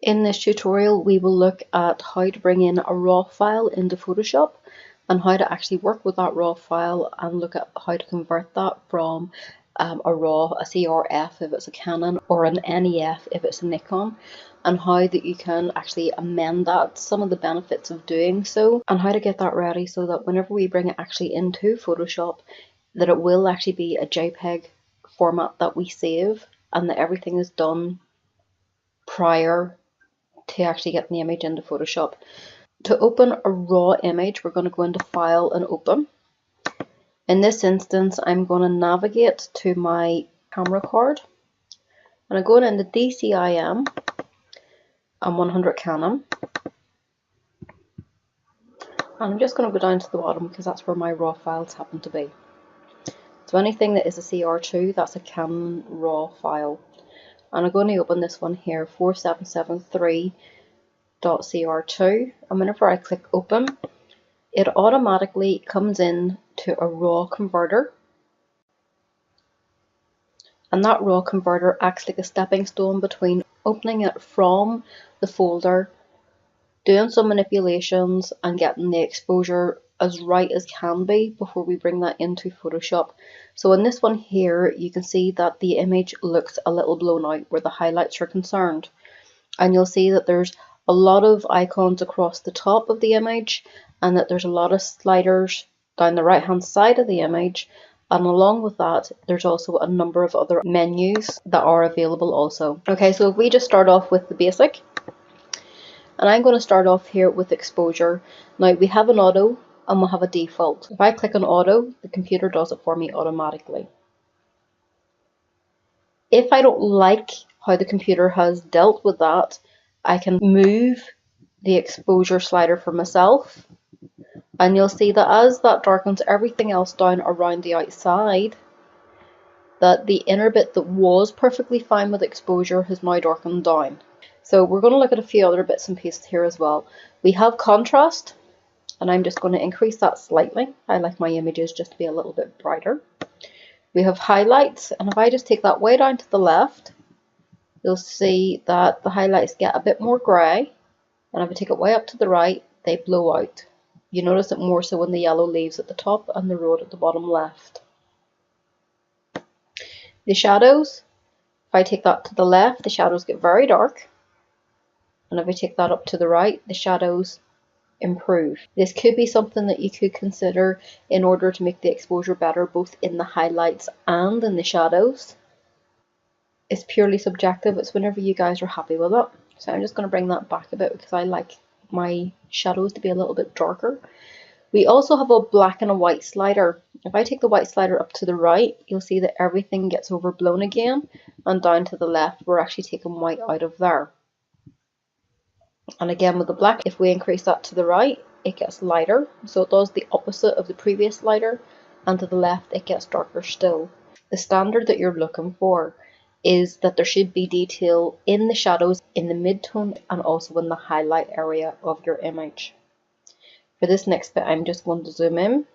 In this tutorial, we will look at how to bring in a raw file into Photoshop and how to actually work with that raw file and look at how to convert that from a CRF if it's a Canon or an NEF if it's a Nikon, and how that you can actually amend that, some of the benefits of doing so, and how to get that ready so that whenever we bring it actually into Photoshop, that it will actually be a JPEG format that we save and that everything is done prior to actually getting the image into Photoshop. To open a raw image, we're going to go into File and Open. In this instance, I'm going to navigate to my camera card, and I'm going into DCIM and 100 Canon. And I'm just going to go down to the bottom because that's where my raw files happen to be. So anything that is a CR2, that's a Canon raw file. And I'm going to open this one here, 4773.cr2, and whenever I click open, it automatically comes in to a raw converter, and that raw converter acts like a stepping stone between opening it from the folder, doing some manipulations and getting the exposure as right as can be before we bring that into Photoshop. So in this one here, you can see that the image looks a little blown out where the highlights are concerned, and you'll see that there's a lot of icons across the top of the image and that there's a lot of sliders down the right hand side of the image, and along with that there's also a number of other menus that are available also. Okay, so if we just start off with the basic, and I'm going to start off here with exposure. Now we have an auto and we'll have a default. If I click on auto, the computer does it for me automatically. If I don't like how the computer has dealt with that, I can move the exposure slider for myself, and you'll see that as that darkens everything else down around the outside, that the inner bit that was perfectly fine with exposure has now darkened down. So we're going to look at a few other bits and pieces here as well. We have contrast, and I'm just going to increase that slightly. I like my images just to be a little bit brighter. We have highlights, and if I just take that way down to the left, you'll see that the highlights get a bit more grey, and if I take it way up to the right, they blow out. You notice it more so when the yellow leaves at the top and the road at the bottom left. The shadows, if I take that to the left, the shadows get very dark, and if I take that up to the right, the shadows improve. This could be something that you could consider in order to make the exposure better both in the highlights and in the shadows. It's purely subjective, it's whenever you guys are happy with it. So I'm just going to bring that back a bit because I like my shadows to be a little bit darker. We also have a black and a white slider. If I take the white slider up to the right, you'll see that everything gets overblown again, and down to the left we're actually taking white out of there. And again with the black, if we increase that to the right, it gets lighter, so it does the opposite of the previous slider, and to the left it gets darker still. The standard that you're looking for is that there should be detail in the shadows, in the mid-tone, and also in the highlight area of your image. For this next bit, I'm just going to zoom in.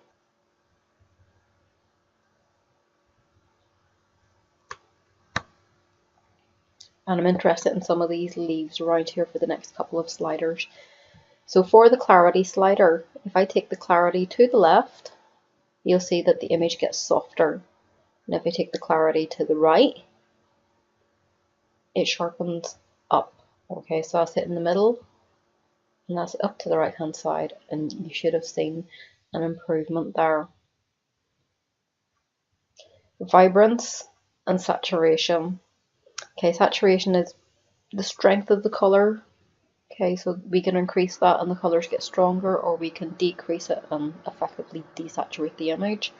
And I'm interested in some of these leaves around here for the next couple of sliders. So for the clarity slider, if I take the clarity to the left, you'll see that the image gets softer. And if I take the clarity to the right, it sharpens up. Okay, so that's it in the middle, and that's up to the right hand side, and you should have seen an improvement there. Vibrance and saturation. Okay, saturation is the strength of the color. Okay, so we can increase that and the colors get stronger, or we can decrease it and effectively desaturate the image.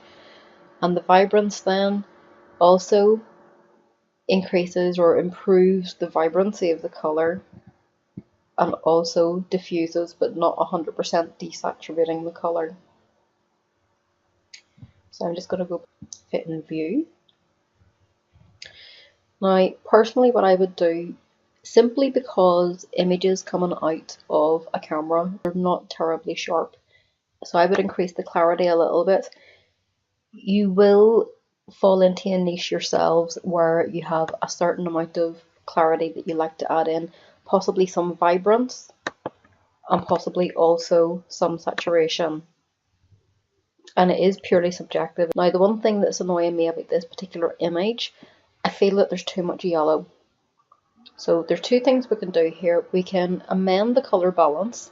And the vibrance then also increases or improves the vibrancy of the color, and also diffuses but not 100% desaturating the color. So I'm just going to go fit in view. Now personally what I would do, simply because images coming out of a camera are not terribly sharp, so I would increase the clarity a little bit. You will fall into a niche yourselves where you have a certain amount of clarity that you like to add in, possibly some vibrance, and possibly also some saturation. And it is purely subjective. Now, the one thing that's annoying me about this particular image, I feel that there's too much yellow. So there's two things we can do here. We can amend the color balance,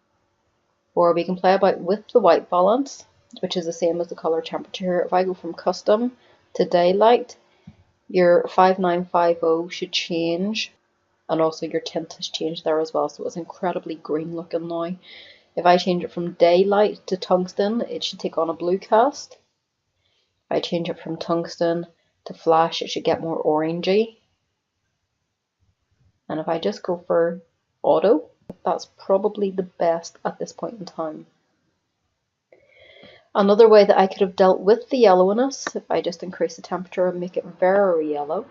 or we can play about with the white balance, which is the same as the color temperature. If I go from custom to daylight, your 5950 should change, and also your tint has changed there as well, so it's incredibly green looking now. If I change it from daylight to tungsten, it should take on a blue cast. If I change it from tungsten to flash, it should get more orangey. And if I just go for auto, that's probably the best at this point in time. Another way that I could have dealt with the yellowness, if I just increase the temperature and make it very yellow,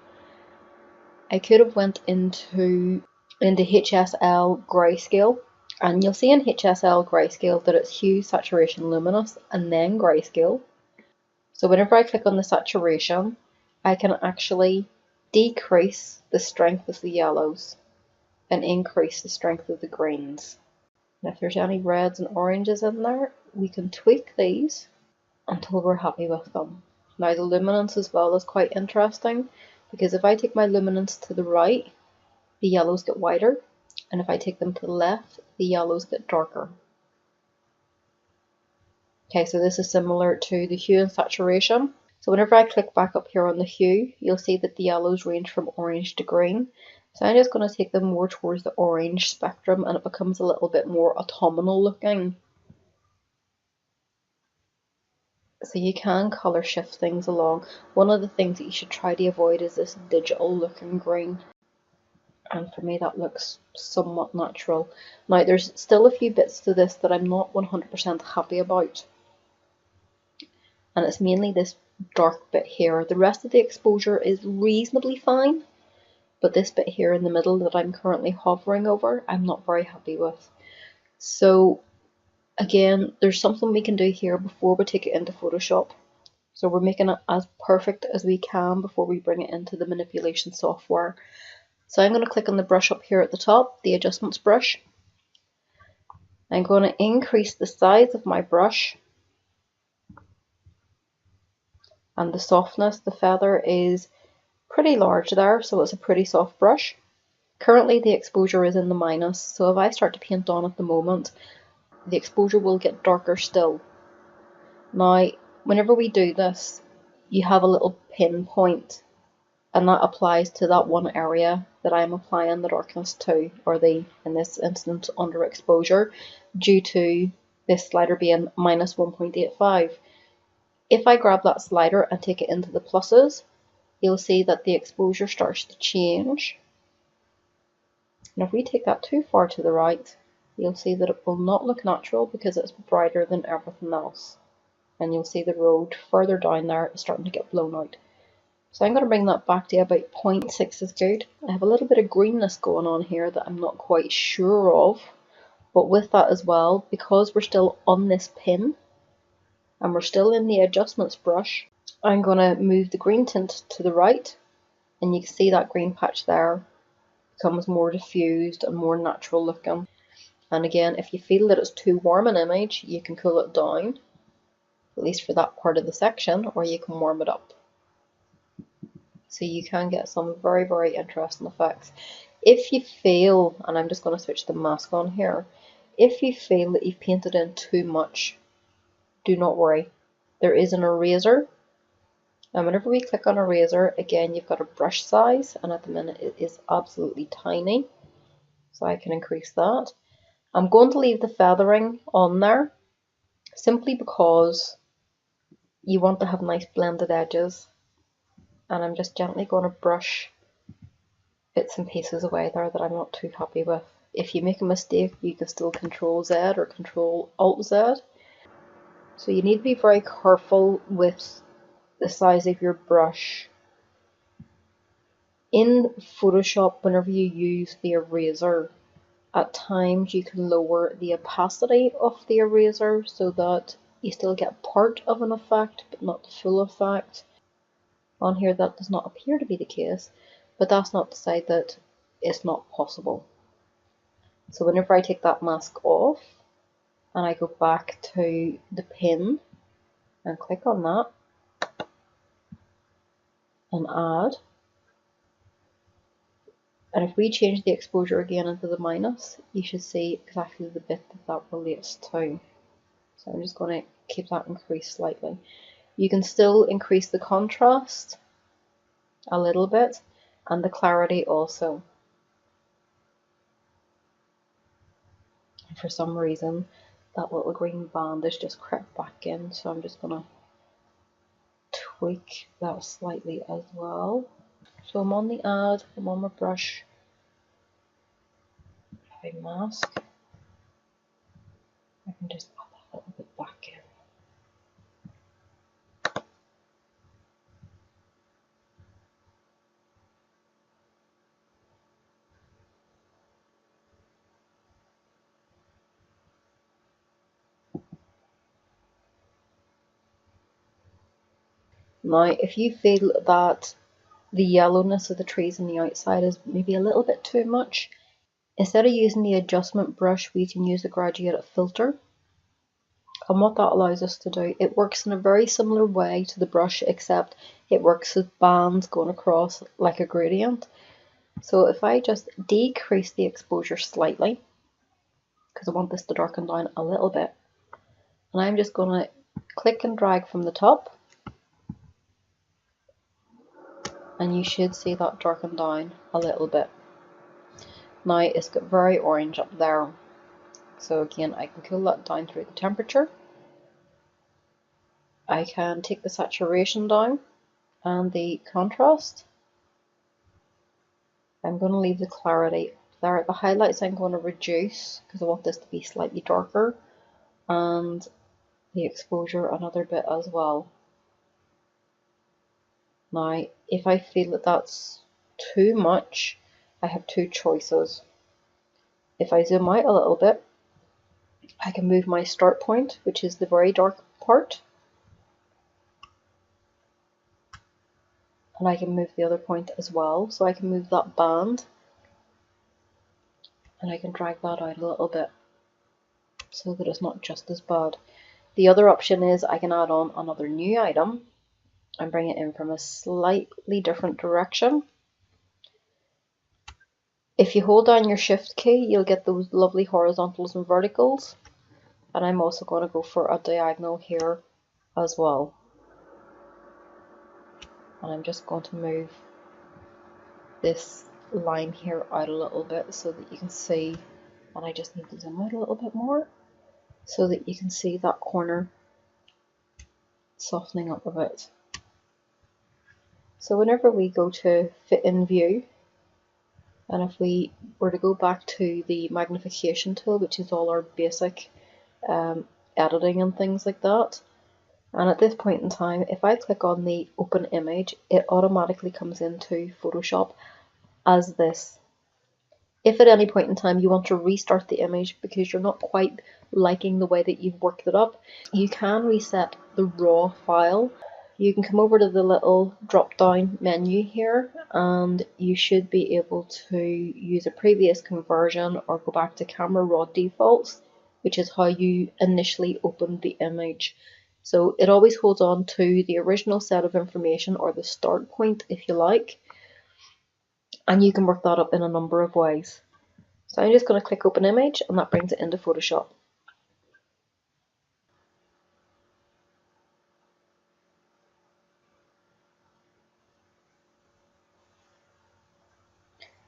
I could have went into HSL grayscale, and you'll see in HSL grayscale that it's hue, saturation, luminous, and then grayscale. So whenever I click on the saturation, I can actually decrease the strength of the yellows and increase the strength of the greens. And if there's any reds and oranges in there, we can tweak these until we're happy with them. Now the luminance as well is quite interesting, because if I take my luminance to the right, the yellows get whiter, and if I take them to the left, the yellows get darker. Okay, so this is similar to the hue and saturation. So whenever I click back up here on the hue, you'll see that the yellows range from orange to green. So I'm just going to take them more towards the orange spectrum, and it becomes a little bit more autumnal looking. So you can colour shift things along. One of the things that you should try to avoid is this digital looking green. And for me that looks somewhat natural. Now there's still a few bits to this that I'm not 100% happy about. And it's mainly this dark bit here. The rest of the exposure is reasonably fine, but this bit here in the middle that I'm currently hovering over, I'm not very happy with. So again, there's something we can do here before we take it into Photoshop. So we're making it as perfect as we can before we bring it into the manipulation software. So I'm going to click on the brush up here at the top, the adjustments brush. I'm going to increase the size of my brush and the softness. The feather is pretty large there, so it's a pretty soft brush. Currently the exposure is in the minus, so if I start to paint on at the moment, the exposure will get darker still. Now, whenever we do this, you have a little pinpoint, and that applies to that one area that I'm applying the darkness to, or the, in this instance, underexposure, due to this slider being minus 1.85. If I grab that slider and take it into the pluses, you'll see that the exposure starts to change. And if we take that too far to the right, you'll see that it will not look natural because it's brighter than everything else. And you'll see the road further down there is starting to get blown out. So I'm going to bring that back to about 0.6 is good. I have a little bit of greenness going on here that I'm not quite sure of. But with that as well, because we're still on this pin, and we're still in the adjustments brush, I'm going to move the green tint to the right, and you can see that green patch there becomes more diffused and more natural looking. And again, if you feel that it's too warm an image, you can cool it down, at least for that part of the section, or you can warm it up. So you can get some very, very interesting effects. If you feel, and I'm just going to switch the mask on here, if you feel that you've painted in too much, do not worry. There is an eraser, and whenever we click on eraser, again you've got a brush size, and at the minute it is absolutely tiny, so I can increase that. I'm going to leave the feathering on there simply because you want to have nice blended edges, and I'm just gently going to brush bits and pieces away there that I'm not too happy with. If you make a mistake, you can still Control Z or Control Alt Z. So you need to be very careful with the size of your brush. In Photoshop, whenever you use the eraser, at times you can lower the opacity of the eraser so that you still get part of an effect but not the full effect. On here that does not appear to be the case, but that's not to say that it's not possible. So whenever I take that mask off and I go back to the pin and click on that and add, and if we change the exposure again into the minus, you should see exactly the bit that that relates to. So I'm just going to keep that increased slightly. You can still increase the contrast a little bit and the clarity also. For some reason that little green band has just crept back in, so I'm just going to tweak that slightly as well. So I'm on the add, I'm on my brush, I mask, I can just add that little bit back in. Now if you feel that the yellowness of the trees on the outside is maybe a little bit too much, instead of using the adjustment brush, we can use the graduated filter. And what that allows us to do, it works in a very similar way to the brush, except it works with bands going across like a gradient. So if I just decrease the exposure slightly, because I want this to darken down a little bit, and I'm just going to click and drag from the top, and you should see that darken down a little bit. Now it's got very orange up there, so again I can cool that down through the temperature. I can take the saturation down and the contrast. I'm going to leave the clarity there. The highlights I'm going to reduce because I want this to be slightly darker, and the exposure another bit as well. Now if I feel that that's too much, I have two choices. If I zoom out a little bit, I can move my start point, which is the very dark part, and I can move the other point as well. So I can move that band and I can drag that out a little bit so that it's not just as bad. The other option is I can add on another new item and bring it in from a slightly different direction. If you hold down your shift key, you'll get those lovely horizontals and verticals, and I'm also going to go for a diagonal here as well. And I'm just going to move this line here out a little bit so that you can see, and I just need to zoom out a little bit more so that you can see that corner softening up a bit. So whenever we go to fit in view, and if we were to go back to the magnification tool, which is all our basic editing and things like that, and at this point in time, if I click on the open image, it automatically comes into Photoshop as this. If at any point in time you want to restart the image because you're not quite liking the way that you've worked it up, you can reset the raw file. You can come over to the little drop down menu here and you should be able to use a previous conversion or go back to camera raw defaults, which is how you initially opened the image. So it always holds on to the original set of information, or the start point if you like, and you can work that up in a number of ways. So I'm just going to click open image and that brings it into Photoshop.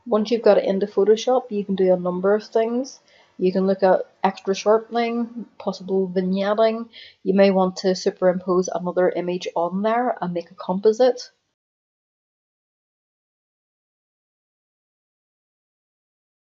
Once you've got it into Photoshop, you can do a number of things. You can look at extra sharpening, possible vignetting. You may want to superimpose another image on there and make a composite.